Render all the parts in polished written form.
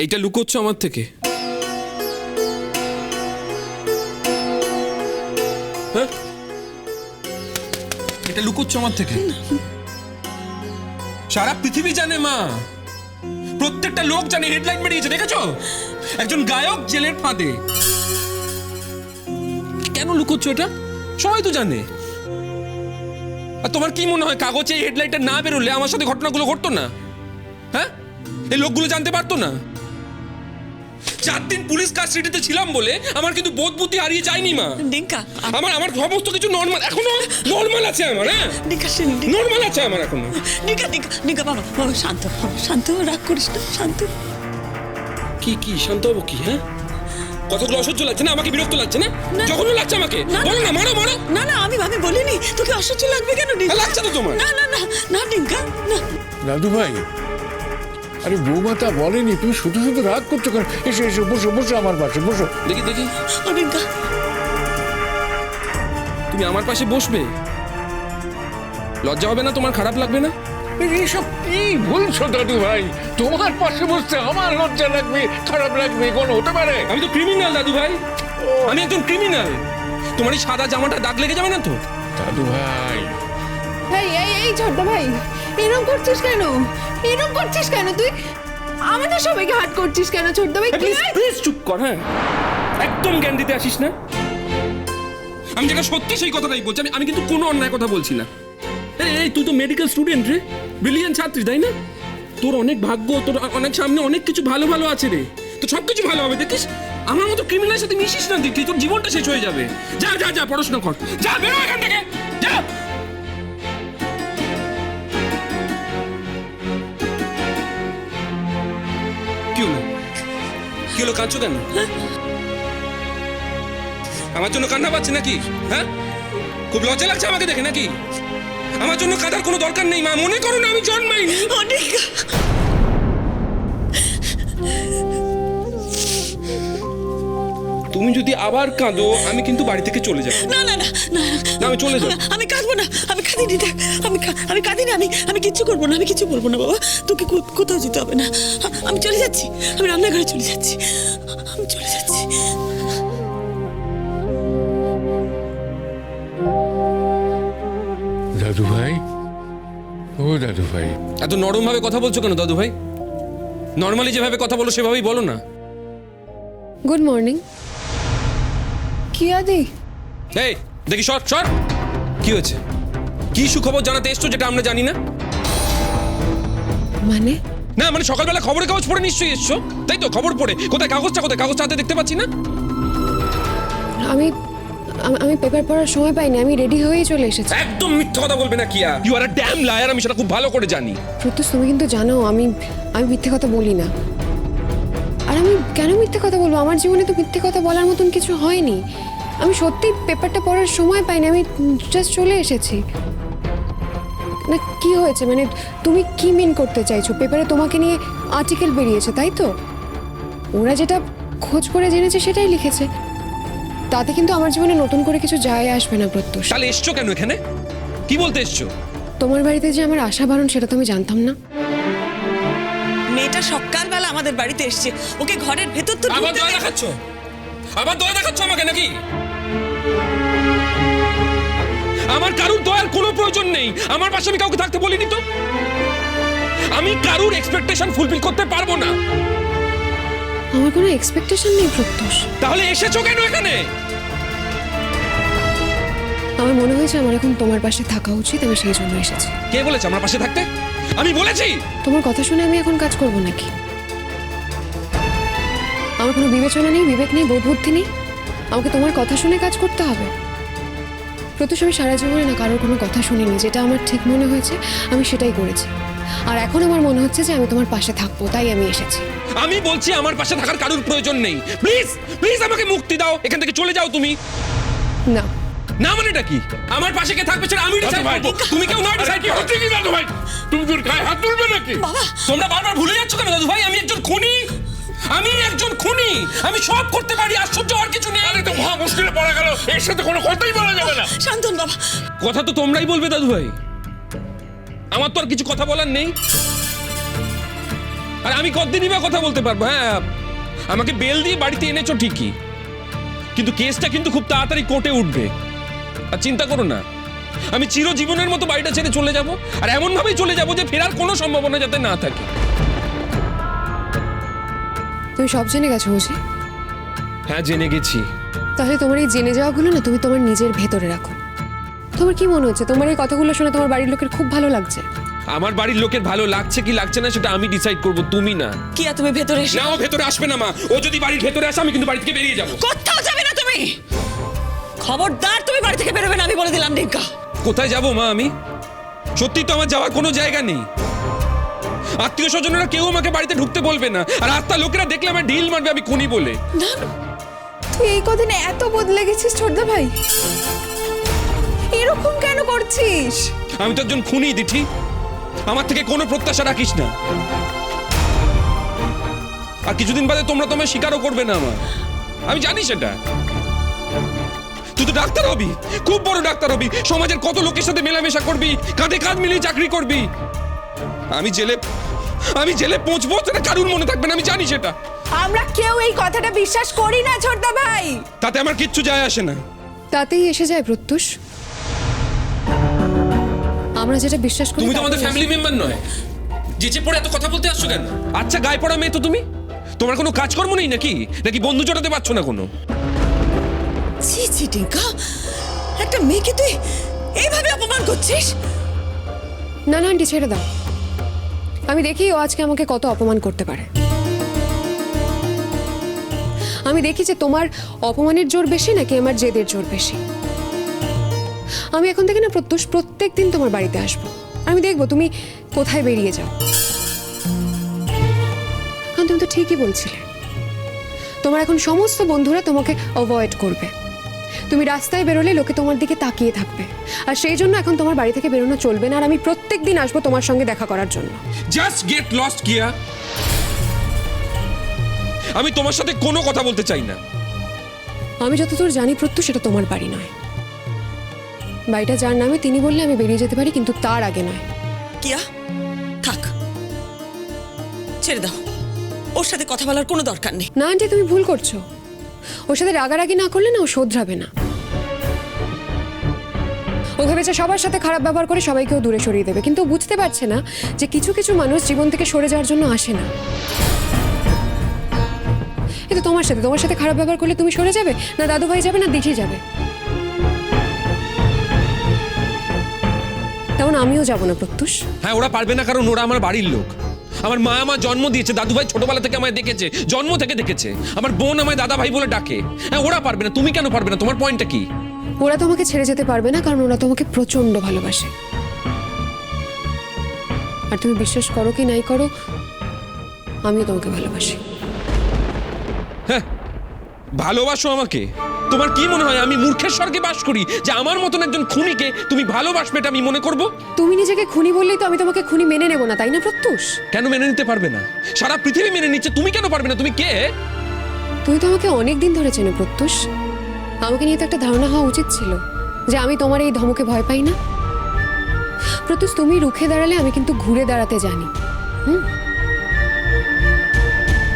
এইটা লুকোচ্ছ আমার থেকে? হ্যাঁ, এটা লুকোচ্ছ আমার থেকে? সারা পৃথিবী জানে মা, প্রত্যেকটা লোক জানে, হেডলাইন বেরিয়েছে, দেখেছো? একজন গায়ক জেলের ফাঁদে। কেন লুকোচ্ছ এটা? সবাই তো জানে। আর তোমার কি মনে হয় কাগজে এই হেডলাইনটা না বেরোলে আমার সাথে ঘটনাগুলো ঘটতো না? হ্যাঁ, এই লোকগুলো জানতে পারতো না? 4 দিন পুলিশ কাস্টডিতে ছিলাম বলে আমার কিন্তু বোধ বুদ্ধি হারিয়ে যায়নি মা। ডিঙ্কা, আমার সমস্ত কিছু নরমাল, এখনো নরমাল আছে আমার। হ্যাঁ, ডিঙ্কা, নরমাল আছে আমার এখনো। ডিঙ্কা, ডিঙ্কা, ডিঙ্কা বাবা, বাবা শান্ত, শান্ত, রাগ করিস না, শান্ত। কি শান্ত হবো কি? হ্যাঁ, কতগুলো অসহ্য লাগছে না? আমাকে বিরক্ত লাগছে না? যখনই লাগছে আমাকে বলো না, মারো মারো। না না, আমি বলিনি। তোকে অসহ্য লাগবে কেন ডিঙ্কা? লাগছে তো তোমার? না না না না ডিঙ্কা, না। দাদু ভাই, আরে বৌমা তা বলেনি, তুমি শুধু শুধু রাগ করছো কেন? এসো এসো, বসো বসো আমার পাশে, বসো। দেখি দেখি, ও ডিঙ্কা, তুমি আমার পাশে বসবে? লজ্জা হবে না তোমার? খারাপ লাগবে না? এইসব কি বলছো দাদু ভাই? তোমার পাশে বসতে আমার লজ্জা লাগবে, খারাপ লাগবে? কোনো হতে পারে? আমি তো ক্রিমিনাল দাদু ভাই, আমি একজন ক্রিমিনাল। তোমার এই সাদা জামাটা দাগ লেগে যাবে না তো? দাদু ভাই, এই এই এই ছোট্ট ভাই, এরকম করছিস কেন? এরকম করছিস কেন তুই? আমাদের সবাইকে হাত করছিস কেন ছোট্ট ভাই? প্লিজ প্লিজ চুপ কর। হ্যাঁ, একদম জ্ঞান দিতে আসিস না। আমি যেটা সত্যি সেই কথাটাই বলছি। আমি কিন্তু কোনো অন্যায় কথা বলছি না। এই তুই তো মেডিকেল স্টুডেন্ট রে, ব্রিলিয়ান্ট ছাত্রী, তাই না? তোর অনেক ভাগ্য, তোর অনেক সামনে অনেক কিছু ভালো ভালো আছে রে। তো সব কিছু ভালো হবে, দেখিস। আমার মতো ক্রিমিনালের সাথে মিশিস না, দেখি তোর জীবনটা শেষ হয়ে যাবে। যা যা যা, পড়াশোনা কর, যা, বেরো এখান থেকে, যা। কি হলো? কি হলো, কাঁদছো কেন? আমার জন্য কান্না পাচ্ছে নাকি? হ্যাঁ, খুব লজ্জা লাগছে আমাকে দেখে নাকি? আমার জন্য কাঁদার কোনো দরকার নেই মা, মনে করো না আমি জন্মাইনি। ও ডিঙ্কা, তুমি যদি আবার কাঁদো আমি কিন্তু বাড়ি থেকে চলে যাবো। না না না না, না, আমি চলে যাবো। আমি কাঁদবো না, আমি কাঁদিনি, দেখ, আমি কাঁদিনি, আমি কিচ্ছু করবো না, আমি কিছু বলবো না বাবা। তোকে কোথাও যেতে হবে না, আমি চলে যাচ্ছি, আমি রান্নাঘরে চলে যাচ্ছি, আমি চলে যাচ্ছি। দাদু ভাই, ও দাদু ভাই, এত নরম ভাবে কথা বলছো কেন দাদু ভাই? নর্মালি যেভাবে কথা বলো সেভাবেই বলো না। Good morning. কি আদি? এই দেখি, সর সর। কি হয়েছে? কি সুখবর জানাতে এসছো যেটা আমরা জানি না? মানে না মানে সকালবেলা খবরের কাগজ পড়ে নিশ্চয়ই এসছো, তাই তো? খবর পড়ে কোথায় কাগজটা, কোথায় কাগজটা হাতে দেখতে পাচ্ছি না। আমি আমি পেপার পড়ার সময় পাইনি, আমি রেডি হয়েই চলে এসেছি। একদম মিথ্যা কথা বলবে না কিয়া, you are a damn liar. আমি সেটা খুব ভালো করে জানি। প্রত্যুষ, তুমি কিন্তু জানো আমি মিথ্যে কথা বলি না। আর আমি কেন মিথ্যে কথা বলবো? আমার জীবনে তো মিথ্যে কথা বলার মতন কিছু হয়নি। আমি সত্যি পেপারটা পড়ার সময় পাইনি, আমি জাস্ট চলে এসেছি। না কি হয়েছে, মানে তুমি কি মিন করতে চাইছো? পেপারে তোমাকে নিয়ে আর্টিকেল বেরিয়েছে, তাই তো? ওরা যেটা খোঁজ করে জেনেছে সেটাই লিখেছে। তাতে কিন্তু আমার জীবনে নতুন করে কিছু যায় আসবে না প্রত্যুষ। তাহলে এসছো কেন এখানে? কি বলতে এসছো? তোমার বাড়িতে যে আমার আশা বারণ সেটা তো আমি জানতাম না। মেয়েটা সকালবেলা আমাদের বাড়িতে এসছে, ওকে ঘরের ভেতর তো আবার ঢুকতে দয়া দে- দেখাচ্ছ? আবার দয়া দেখাচ্ছ আমাকে নাকি? আমার কারুর দয়ার কোনো প্রয়োজন নেই। আমার পাশে আমি কাউকে থাকতে বলিনি তো। আমি কারুর এক্সপেকটেশন ফুলফিল করতে পারবো না। আমার কোনো এক্সপেকটেশন নেই প্রত্যুষ। তাহলে এসেছো কেন এখানে? আমার মনে হয়েছে আমার এখন তোমার পাশে থাকা উচিত, আমি সেই জন্য এসেছি। কে বলেছে আমার পাশে থাকতে? আমি বলেছি? তোমার কথা শুনে আমি এখন কাজ করব নাকি? আমার কোনো বিবেচনা নেই, বিবেক নেই, বোধ বুদ্ধি নেই? আমাকে তোমার কথা শুনে কাজ করতে হবে? প্রত্যুষ, আমি সারা জীবনে না কারোর কোনো কথা শুনিনি। যেটা আমার ঠিক মনে হয়েছে আমি সেটাই করেছি। আর এখন আমার মনে হচ্ছে যে আমি তোমার পাশে থাকবো, তাই আমি এসেছি। আমি বলছি আমার পাশে থাকার কারুর প্রয়োজন নেই। প্লিজ প্লিজ আমাকে মুক্তি দাও, এখান থেকে চলে যাও তুমি। না, না মানেটা কি? আমার পাশে কে থাকবে সেটা আমি ডিসাইড করব। তুমি কেউ না ডিসাইড করো। হচ্ছে কি দাদু ভাই? তুমি তোর গায়ে হাত তুলবে নাকি? বাবা, তোমরা বারবার ভুলে যাচ্ছ কেন দাদু ভাই? আমি একজন খুনি, আমি একজন খুনি। আমি সব করতে পারি, আশ্চর্য আর কিছু নেই। আরে তো মহা মুশকিলে পড়া গেল, এর সাথে কোনো কথাই বলা যাবে না। শান্তন বাবা, কথা তো তোমরাই বলবে দাদু ভাই। আমার তো আর কিছু কথা বলার নেই। আর আমি কতদিনই বা কথা বলতে পারবো? হ্যাঁ, আমাকে বেল দিয়ে বাড়িতে এনেছো ঠিকই, কিন্তু কেসটা কিন্তু খুব তাড়াতাড়ি কোর্টে উঠবে। আর চিন্তা করো না, আমি চিরজীবনের মতো বাড়িটা ছেড়ে চলে যাব, আর এমন ভাবেই চলে যাব যে ফেরার কোনো সম্ভাবনা যাতে না থাকে। তুমি সব জেনে গেছো বুঝি? হ্যাঁ, জেনে গেছি। তাহলে তোমার এই জেনে যাওয়াগুলো না তুমি তোমার নিজের ভেতরে রাখো। তোমার কি মনে হচ্ছে তোমার এই কথাগুলো শুনে তোমার বাড়ির লোকের খুব ভালো লাগছে? আমার বাড়ির লোকের ভালো লাগছে কি লাগছে না সেটা আমি ডিসাইড করব, তুমি না। কি আর তুমি ভেতরে এসে? না, ও ভেতরে আসবে না মা। ও যদি বাড়ির ভেতরে আসে আমি কিন্তু বাড়ি থেকে বেরিয়ে যাবো। কোথাও যাবে না তুমি। খবরদার, তুমি বাড়ি থেকে বেরোবে না, আমি বলে দিলাম ডিঙ্কা। কোথায় যাব মা আমি? সত্যি তো আমার যাওয়ার কোনো জায়গা নেই। আত্মীয় স্বজনেরা কেউ আমাকে বাড়িতে ঢুকতে বলবে না, আর রাস্তার লোকেরা দেখলে আমার ঢিল মারবে আমি খুনি বলে। না না, তুই এই কদিনে এত বদলে গেছিস ছোটদা ভাই, এরকম কেন করছিস? আমি তো একজন খুনি দিঠি, আমার থেকে কোনো প্রত্যাশা রাখিস না। আর কিছুদিন বাদে তোমরা তোমায় স্বীকারও করবে না আমার, আমি জানি সেটা। তুই তো ডাক্তার হবি, খুব বড় ডাক্তার হবি, সমাজের কত লোকের সাথে মেলামেশা করবি, কাঁধে কাঁধ মিলিয়ে চাকরি করবি। আমি জেলে পৌঁছবো সেটা কারুর মনে থাকবে না, আমি জানি সেটা। আমরা কেউ এই কথাটা বিশ্বাস করি না ছোটদা ভাই। তাতে আমার কিচ্ছু যায় আসে না। তাতেই এসে যায় প্রত্যুষ। আমরা যেটা বিশ্বাস করি তুমি তো আমাদের তাতেই ফ্যামিলি মেম্বার নয়, যেচে পড়ে এত কথা বলতে আসছো কেন? আচ্ছা, গায়ে পড়া মেয়ে তো তুমি, তোমার কোনো কাজকর্ম নেই নাকি? নাকি বন্ধু জোটাতে পারছো না কোনো? ছি ছি ডিঙ্কা, একটা মেয়েকে তুই এইভাবে অপমান করছিস? না না আন্টি, ছেড়ে দাও। আমি দেখি ও আজকে আমাকে কত অপমান করতে পারে। আমি দেখি যে তোমার অপমানের জোর বেশি নাকি আমার জেদের জোর বেশি। আমি এখন থেকে না প্রত্যুষ প্রত্যেক দিন তোমার বাড়িতে আসবো। আমি দেখবো তুমি কোথায় বেরিয়ে যাও। কারণ তুমি তো ঠিকই বলছিলে, তোমার এখন সমস্ত বন্ধুরা তোমাকে অ্যাভয়েড করবে। তুমি রাস্তায় বেরোলে লোকে তোমার দিকে তাকিয়ে থাকবে, আর সেই জন্য এখন তোমার বাড়ি থেকে বেরোনো চলবে না। আর আমি প্রত্যেক দিন আসবো তোমার সঙ্গে দেখা করার জন্য। জাস্ট গেট লস্ট কিয়া। আমি তোমার সাথে কোনো কথা বলতে চাই না। আমি যতদূর জানি প্রত্যুষ সেটা তোমার বাড়ি নয়। বাড়িটা যার নামে তিনি বললে আমি বেরিয়ে যেতে পারি, কিন্তু তার আগে নয়। কিয়া, থাক, ছেড়ে দাও। ওর সাথে কথা বলার কোনো দরকার নেই। না আন্টি, তুমি ভুল করছো। ওর সাথে রাগারাগি না করলে না ও শোধরাবে না। ও ভেবেছে সবার সাথে খারাপ ব্যবহার করে সবাইকেও দূরে সরিয়ে দেবে, কিন্তু ও বুঝতে পারছে না যে কিছু কিছু মানুষ জীবন থেকে সরে যাওয়ার জন্য আসে না। কিন্তু তোমার সাথে খারাপ ব্যবহার করলে তুমি সরে যাবে না? দাদু ভাই যাবে না দিঠি যাবে? তেমন আমিও যাব না প্রত্যুষ। হ্যাঁ, ওরা পারবে না, কারণ ওরা আমার বাড়ির লোক। আমার মা আমার জন্ম দিয়েছে, দাদু ভাই ছোটবেলা থেকে আমায় দেখেছে, জন্ম থেকে দেখেছে। আমার বোন আমায় দাদা ভাই বলে ডাকে। হ্যাঁ, ওরা পারবে না, তুমি কেন পারবে না? তোমার পয়েন্টটা কি? ওরা তোমাকে ছেড়ে যেতে পারবে না, কারণ ওরা তোমাকে প্রচন্ড ভালোবাসে। আর তুমি বিশ্বাস করো কি নাই করো, আমিও তোমাকে ভালোবাসি। হ্যাঁ, ভালোবাসো আমাকে? তোমার কি মনে হয় আমি মূর্খের স্বর্গে বাস করি যে আমার মতন একজন খুনিকে তুমি ভালোবাসবে এটা আমি মনে করব? তুমি নিজেকে খুনি বললেই তো আমি তোমাকে খুনি মেনে নেব না, তাই না প্রত্যুষ? কেন মেনে নিতে পারবে না? সারা পৃথিবী মেনে নিচ্ছে, তুমি কেন পারবে না? তুমি কে? তুমি তো আমাকে অনেক দিন ধরে চেনো প্রত্যুষ। আমাকে নিয়ে তো একটা ধারণা হওয়া উচিত ছিল যে আমি তোমার এই ধমকে ভয় পাই না। প্রত্যুষ, তুমি রুখে দাঁড়ালে আমি কিন্তু ঘুরে দাঁড়াতে জানি।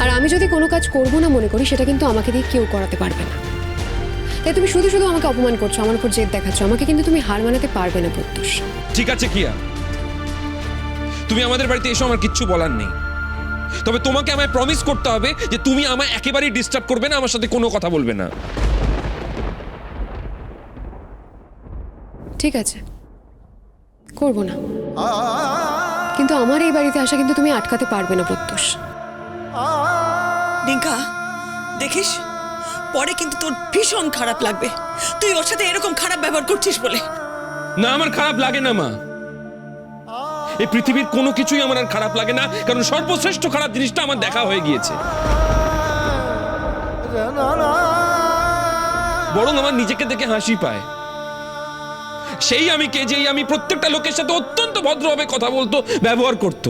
আর আমি যদি কোনো কাজ করবো না মনে করি, সেটা কিন্তু আমাকে দিয়ে কেউ করাতে পারবে না। তাই তুমি শুধু শুধু আমাকে অপমান করছো, আমার উপর জেদ দেখাচ্ছ, আমাকে কিন্তু তুমি হার মানাতে পারবে না প্রত্যুষ। ঠিক আছে কিয়া, তুমি আমাদের বাড়িতে এসো, আমার কিচ্ছু বলার নেই। তবে তোমাকে আমায় প্রমিস করতে হবে যে তুমি আমায় একেবারেই ডিস্টার্ব করবে না, আমার সাথে কোনো কথা বলবে না। ঠিক আছে, করব না, কিন্তু আমার এই বাড়িতে আসা কিন্তু তুমি আটকাতে পারবে না প্রত্যুষ। ডিঙ্কা, দেখিস পরে কিন্তু তোর ভীষণ খারাপ লাগবে তুই ওর সাথে এরকম খারাপ ব্যবহার করছিস বলে। না, আমার খারাপ লাগে না মা। এই পৃথিবীর কোনো কিছুই আমার আর খারাপ লাগে না, কারণ সর্বশ্রেষ্ঠ খারাপ জিনিসটা আমার দেখা হয়ে গিয়েছে। বরং আমার নিজেকে দেখে হাসি পায়। সেই আমি কে, যেই আমি প্রত্যেকটা লোকের সাথে অত্যন্ত ভদ্রভাবে কথা বলতো, ব্যবহার করত।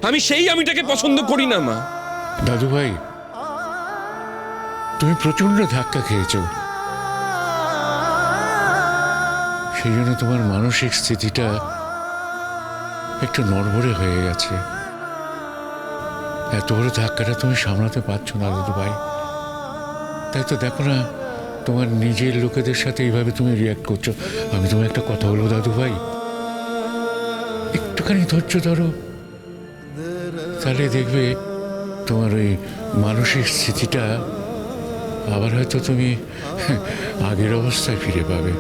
আমি সেই আমিটাকে পছন্দ করি না মা। দাদু ভাই, তুমি প্রচন্ড ধাক্কা খেয়েছো, সেই জন্য তোমার মানসিক স্থিতিটা একটু নড়বড়ে হয়ে গেছে। এত বড় ধাক্কাটা তুমি সামলাতে পারছো না দাদু ভাই। তাই তো দেখো না, তোমার নিজের লোকেদের সাথে এইভাবে তুমি রিয়াক্ট করছো। আমি তোমার একটা কথা বলবো দাদু ভাই, একটুখানি ধৈর্য ধরো, তাহলে দেখবে তোমার ওই মানসিক স্থিতিটা আবার হয়তো তুমি আগের অবস্থায় ফিরে পাবে।